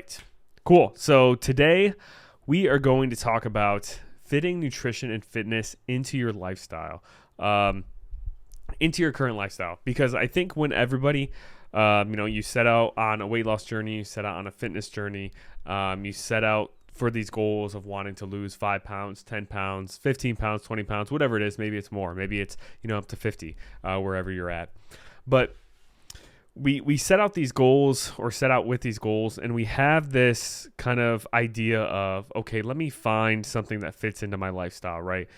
right, cool. So today we are going to talk about fitting nutrition and fitness into your lifestyle, um, into your current lifestyle. Because I think when everybody, you set out on a weight loss journey, you set out on a fitness journey, you set out for these goals of wanting to lose 5 pounds, 10 pounds, 15 pounds, 20 pounds, whatever it is. Maybe it's more. Maybe it's, up to 50, wherever you're at. But we set out these goals or set out with these goals, and we have this kind of idea of, okay, let me find something that fits into my lifestyle, right?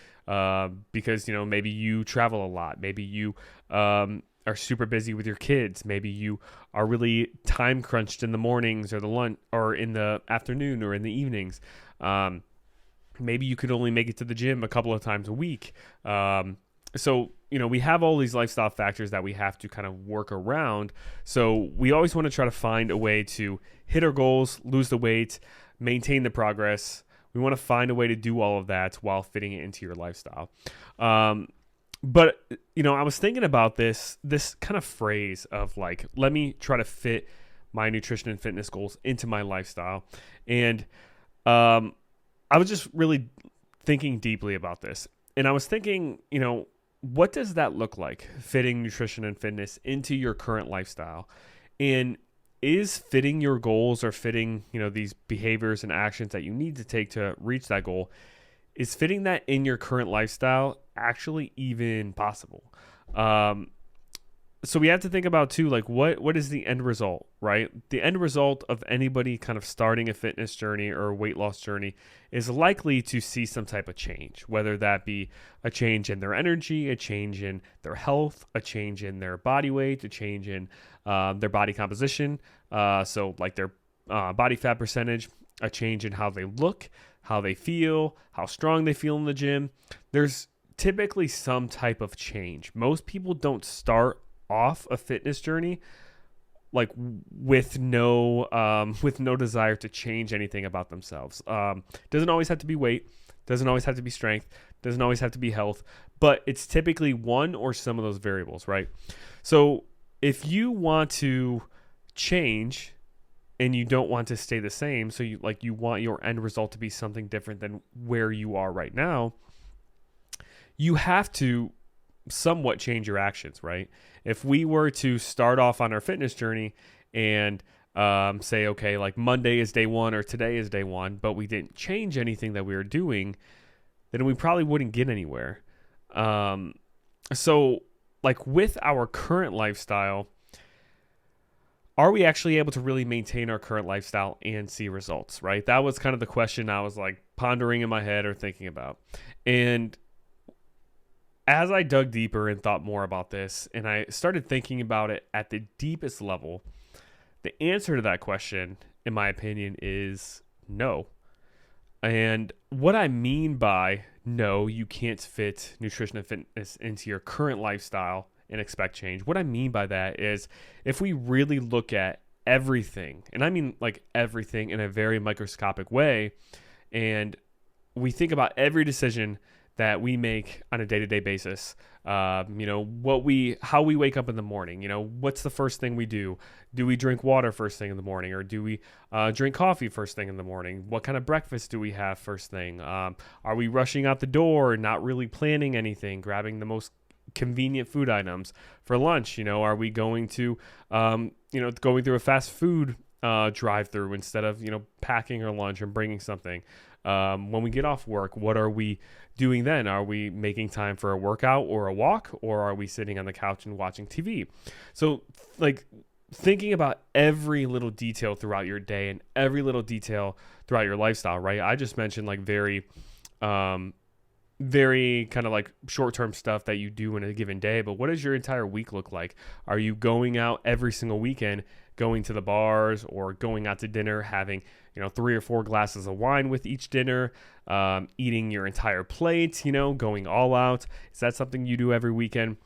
Because, maybe you travel a lot. Maybe you are super busy with your kids. Maybe you are really time crunched in the mornings or the lunch or in the afternoon or in the evenings. Maybe you could only make it to the gym a couple of times a week. So, we have all these lifestyle factors that we have to kind of work around. So we always want to try to find a way to hit our goals, lose the weight, maintain the progress. We want to find a way to do all of that while fitting it into your lifestyle. But I was thinking about this kind of phrase of like, let me try to fit my nutrition and fitness goals into my lifestyle. And I was just really thinking deeply about this. And I was thinking, what does that look like, fitting nutrition and fitness into your current lifestyle? And is fitting your goals or fitting, these behaviors and actions that you need to take to reach that goal, is fitting that in your current lifestyle actually even possible? So we have to think about too, like what is the end result, right? The end result of anybody kind of starting a fitness journey or a weight loss journey is likely to see some type of change, whether that be a change in their energy, a change in their health, a change in their body weight, a change in their body composition. So like their body fat percentage, a change in how they look, how they feel, how strong they feel in the gym. There's typically some type of change. Most people don't start off a fitness journey like with no desire to change anything about themselves. Doesn't always have to be weight, doesn't always have to be strength, doesn't always have to be health, but it's typically one or some of those variables, right? So if you want to change and you don't want to stay the same, so you want your end result to be something different than where you are right now, you have to somewhat change your actions, right? If we were to start off on our fitness journey and say, okay, like Monday is day one or today is day one, but we didn't change anything that we were doing, then we probably wouldn't get anywhere. So like with our current lifestyle, are we actually able to really maintain our current lifestyle and see results, right? That was kind of the question I was like pondering in my head or thinking about. And as I dug deeper and thought more about this, and I started thinking about it at the deepest level, the answer to that question, in my opinion, is no. And what I mean by no, you can't fit nutrition and fitness into your current lifestyle and expect change. What I mean by that is if we really look at everything, and I mean like everything in a very microscopic way, and we think about every decision that we make on a day-to-day basis, how we wake up in the morning, what's the first thing we do? Do we drink water first thing in the morning, or do we drink coffee first thing in the morning? What kind of breakfast do we have first thing? Are we rushing out the door, not really planning anything, grabbing the most convenient food items for lunch? Are we going to, going through a fast food drive-through instead of, packing our lunch and bringing something? When we get off work, what are we doing then? Are we making time for a workout or a walk, or are we sitting on the couch and watching TV? So like thinking about every little detail throughout your day and every little detail throughout your lifestyle, right? I just mentioned like very kind of like short-term stuff that you do in a given day, but what does your entire week look like? Are you going out every single weekend, going to the bars or going out to dinner, having 3 or 4 glasses of wine with each dinner, eating your entire plate, going all out? Is that something you do every weekend?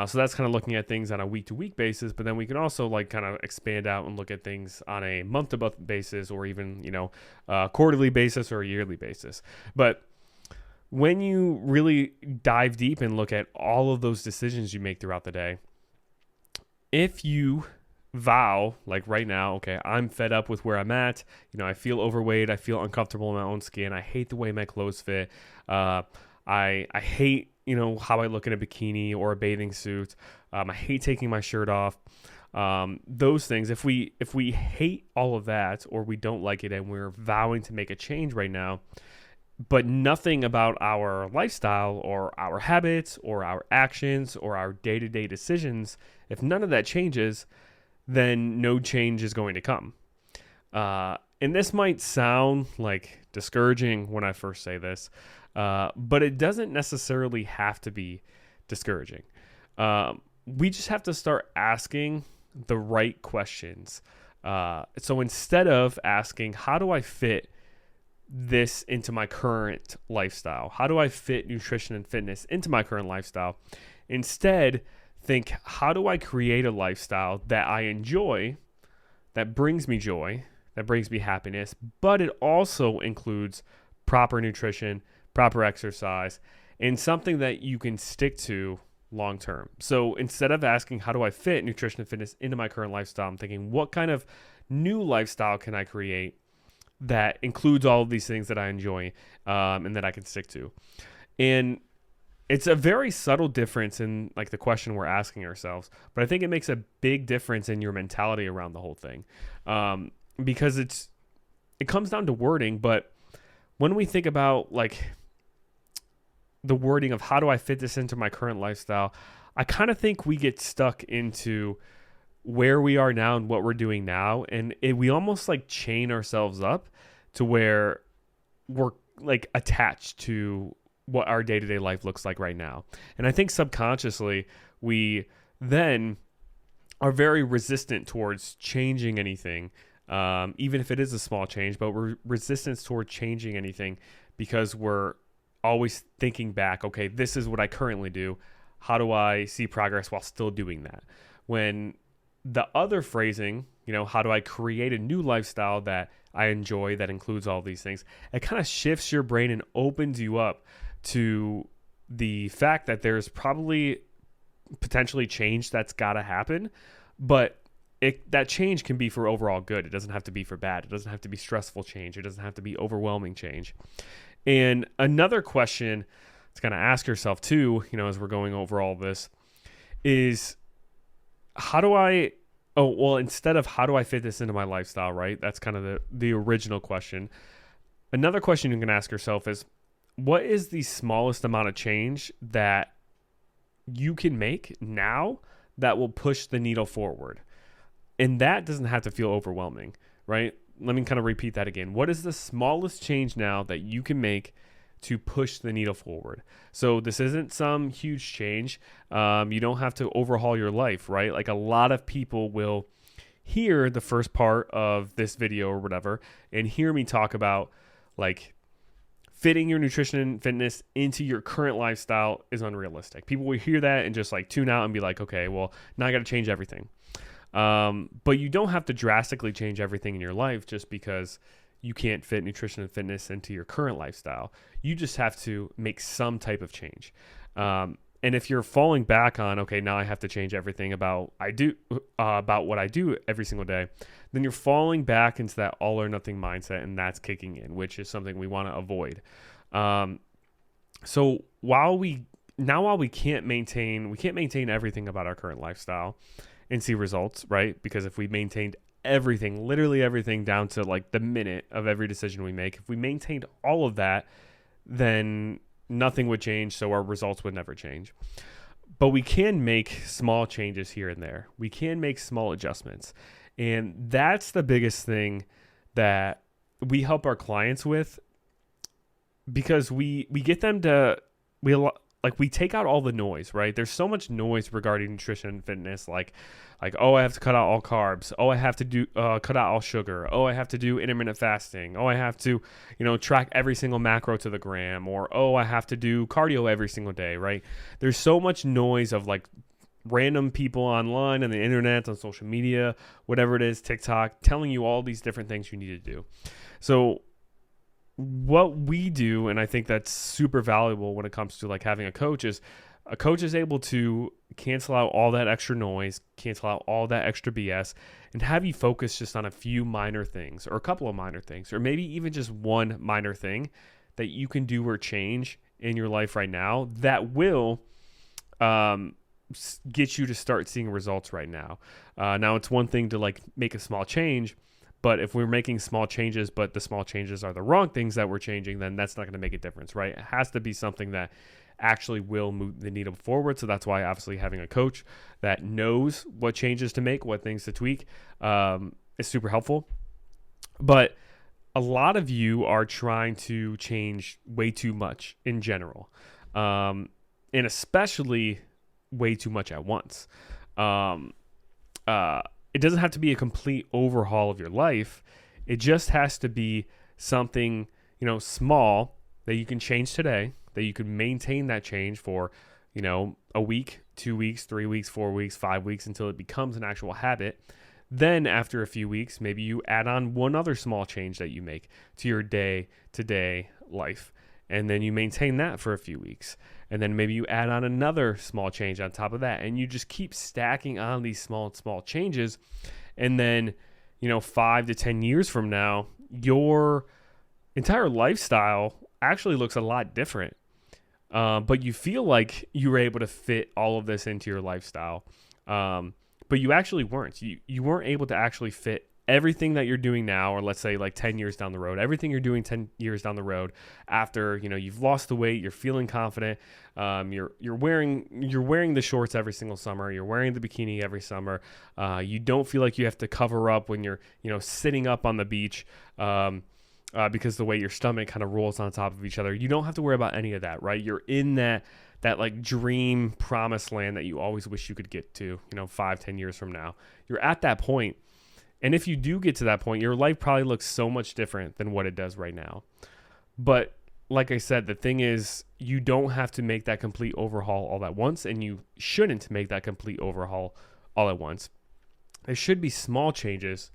So that's kind of looking at things on a week-to-week basis, but then we can also like kind of expand out and look at things on a month-to-month basis, or even, quarterly basis or a yearly basis. But when you really dive deep and look at all of those decisions you make throughout the day, if you vow, like right now, okay, I'm fed up with where I'm at. I feel overweight. I feel uncomfortable in my own skin. I hate the way my clothes fit. I hate, how I look in a bikini or a bathing suit. I hate taking my shirt off. Those things, if we hate all of that, or we don't like it and we're vowing to make a change right now, but nothing about our lifestyle or our habits or our actions or our day-to-day decisions, if none of that changes, then no change is going to come. And this might sound like discouraging when I first say this, but it doesn't necessarily have to be discouraging. We just have to start asking the right questions. So instead of asking, how do I fit this into my current lifestyle? How do I fit nutrition and fitness into my current lifestyle? Instead, think, how do I create a lifestyle that I enjoy, that brings me joy, that brings me happiness, but it also includes proper nutrition, proper exercise, and something that you can stick to long term. So instead of asking, how do I fit nutrition and fitness into my current lifestyle, I'm thinking, what kind of new lifestyle can I create that includes all of these things that I enjoy, and that I can stick to? And it's a very subtle difference in like the question we're asking ourselves, but I think it makes a big difference in your mentality around the whole thing, because it comes down to wording. But when we think about like the wording of how do I fit this into my current lifestyle, I kind of think we get stuck into where we are now and what we're doing now, and we almost like chain ourselves up to where we're like attached to what our day-to-day life looks like right now. And I think subconsciously we then are very resistant towards changing anything, even if it is a small change, but we're resistant toward changing anything because we're always thinking back, okay, this is what I currently do. How do I see progress while still doing that? When the other phrasing, how do I create a new lifestyle that I enjoy that includes all these things? It kind of shifts your brain and opens you up to the fact that there's probably potentially change that's got to happen, but that change can be for overall good. It doesn't have to be for bad. It doesn't have to be stressful change. It doesn't have to be overwhelming change. And another question to kind of ask yourself too, as we're going over all this, is instead of how do I fit this into my lifestyle, right? That's kind of the original question. Another question you can ask yourself is, what is the smallest amount of change that you can make now that will push the needle forward? And that doesn't have to feel overwhelming, right? Let me kind of repeat that again. What is the smallest change now that you can make to push the needle forward? So this isn't some huge change. You don't have to overhaul your life, right? Like a lot of people will hear the first part of this video or whatever and hear me talk about like fitting your nutrition and fitness into your current lifestyle is unrealistic. People will hear that and just like tune out and be like, okay, well, now I got to change everything. But you don't have to drastically change everything in your life just because you can't fit nutrition and fitness into your current lifestyle. You just have to make some type of change. And if you're falling back on, okay, now I have to change everything about what I do every single day, then you're falling back into that all or nothing mindset, and that's kicking in, which is something we want to avoid. So while we can't maintain everything about our current lifestyle and see results, right? Because if we maintained everything, literally everything down to like the minute of every decision we make, if we maintained all of that, then nothing would change, so our results would never change. But we can make small changes here and there. We can make small adjustments. And that's the biggest thing that we help our clients with, because we get them to, we take out all the noise, right? There's so much noise regarding nutrition and fitness, like, oh, I have to cut out all carbs. Oh, I have to cut out all sugar. Oh, I have to do intermittent fasting. Oh, I have to, track every single macro to the gram. Or, oh, I have to do cardio every single day, right? There's so much noise of like random people online on the internet, on social media, whatever it is, TikTok, telling you all these different things you need to do. So what we do, and I think that's super valuable when it comes to like having a coach, is A coach is able to cancel out all that extra noise, cancel out all that extra BS, and have you focus just on a few minor things or a couple of minor things, or maybe even just one minor thing that you can do or change in your life right now that will get you to start seeing results right now. Now, it's one thing to like make a small change, but if we're making small changes, but the small changes are the wrong things that we're changing, then that's not going to make a difference, right? It has to be something that actually will move the needle forward. So that's why obviously having a coach that knows what changes to make, what things to tweak, is super helpful. But a lot of you are trying to change way too much in general, and especially way too much at once. It doesn't have to be a complete overhaul of your life. It just has to be something, small that you can change today, that you can maintain that change for, a week, 2 weeks, 3 weeks, 4 weeks, 5 weeks until it becomes an actual habit. Then after a few weeks, maybe you add on one other small change that you make to your day-to-day life. And then you maintain that for a few weeks. And then maybe you add on another small change on top of that. And you just keep stacking on these small changes. And then, 5 to 10 years from now, your entire lifestyle actually looks a lot different. But you feel like you were able to fit all of this into your lifestyle. But you actually weren't. You weren't able to actually fit everything that you're doing now, or let's say like 10 years down the road, everything you're doing 10 years down the road after, you've lost the weight, you're feeling confident, you're wearing the shorts every single summer, you're wearing the bikini every summer, you don't feel like you have to cover up when you're, sitting up on the beach, because the way your stomach kind of rolls on top of each other. You don't have to worry about any of that, right? You're in that like dream promised land that you always wish you could get to, 5-10 years from now. You're at that point. And if you do get to that point, your life probably looks so much different than what it does right now. But like I said, the thing is, you don't have to make that complete overhaul all at once, and you shouldn't make that complete overhaul all at once. There should be small changes,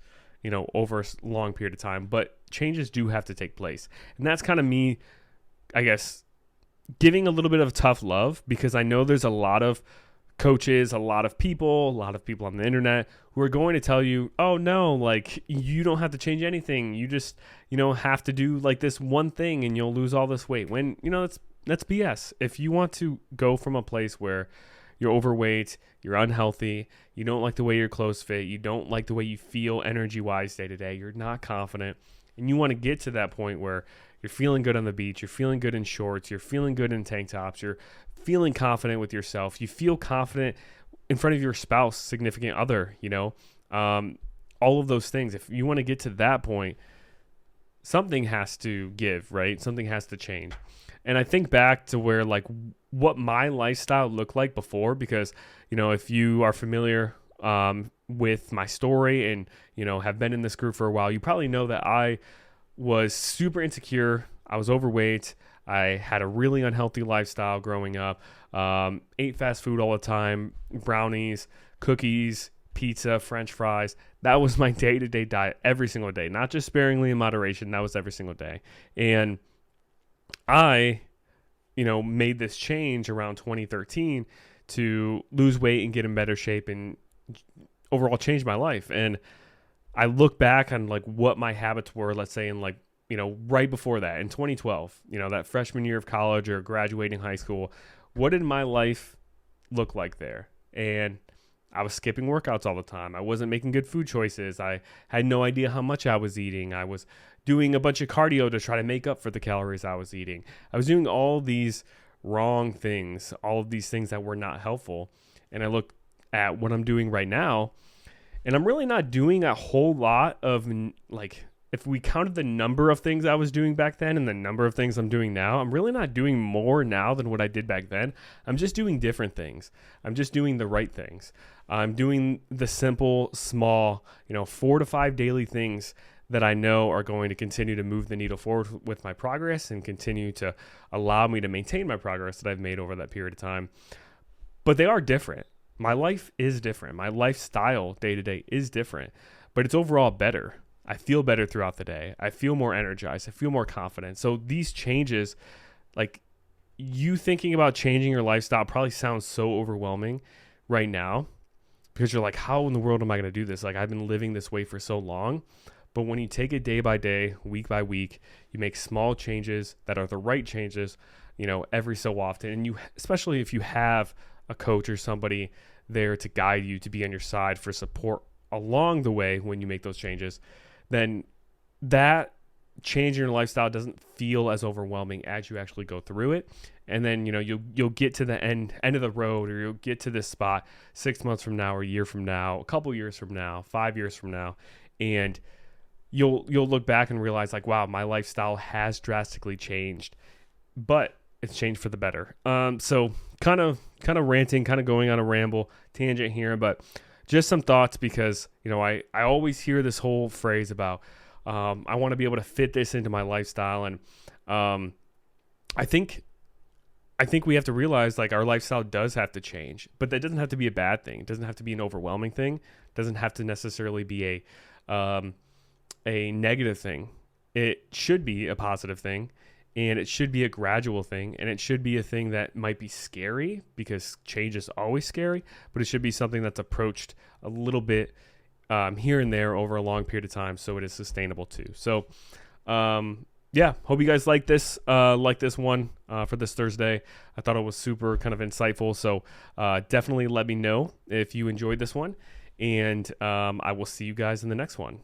over a long period of time, but changes do have to take place. And that's kind of me, I guess, giving a little bit of tough love, because I know there's a lot of coaches, a lot of people on the internet who are going to tell you, oh no, like you don't have to change anything. You just, have to do like this one thing and you'll lose all this weight. When, that's BS. If you want to go from a place where you're overweight, you're unhealthy, you don't like the way your clothes fit, you don't like the way you feel energy-wise day to day, you're not confident, and you want to get to that point where you're feeling good on the beach, you're feeling good in shorts, you're feeling good in tank tops, you're feeling confident with yourself, you feel confident in front of your spouse, significant other, all of those things. If you want to get to that point, something has to give, right? Something has to change. And I think back to where like what my lifestyle looked like before, because, if you are familiar with my story and, have been in this group for a while, you probably know that I was super insecure. I was overweight. I had a really unhealthy lifestyle growing up, ate fast food all the time, brownies, cookies, pizza, French fries. That was my day-to-day diet every single day, not just sparingly in moderation. That was every single day. And I, made this change around 2013 to lose weight and get in better shape and overall change my life. And I look back on like what my habits were, let's say in like, right before that in 2012, that freshman year of college or graduating high school, what did my life look like there? And I was skipping workouts all the time. I wasn't making good food choices. I had no idea how much I was eating. I was doing a bunch of cardio to try to make up for the calories I was eating. I was doing all these wrong things, all of these things that were not helpful. And I look at what I'm doing right now, and I'm really not doing a whole lot of like, if we counted the number of things I was doing back then and the number of things I'm doing now, I'm really not doing more now than what I did back then. I'm just doing different things. I'm just doing the right things. I'm doing the simple, small, 4 to 5 daily things that I know are going to continue to move the needle forward with my progress and continue to allow me to maintain my progress that I've made over that period of time. But they are different. My life is different. My lifestyle day to day is different, but it's overall better. I feel better throughout the day. I feel more energized. I feel more confident. So these changes, like, you thinking about changing your lifestyle probably sounds so overwhelming right now because you're like, how in the world am I going to do this? Like, I've been living this way for so long. But when you take it day by day, week by week, you make small changes that are the right changes, every so often. And you, especially if you have a coach or somebody there to guide you, to be on your side for support along the way when you make those changes, then that change in your lifestyle doesn't feel as overwhelming as you actually go through it. And then, you'll get to the end of the road, or you'll get to this spot 6 months from now, or a year from now, a couple years from now, 5 years from now, and you'll look back and realize, like, wow, my lifestyle has drastically changed, but it's changed for the better. So kind of ranting, kind of going on a ramble tangent here, but just some thoughts, because I always hear this whole phrase about I want to be able to fit this into my lifestyle, and I think we have to realize, like, our lifestyle does have to change, but that doesn't have to be a bad thing. It doesn't have to be an overwhelming thing. It doesn't have to necessarily be a negative thing. It should be a positive thing, and it should be a gradual thing, and it should be a thing that might be scary, because change is always scary, but it should be something that's approached a little bit here and there over a long period of time, so it is sustainable too. So hope you guys like this one for this Thursday. I thought it was super kind of insightful, so definitely let me know if you enjoyed this one, and I will see you guys in the next one.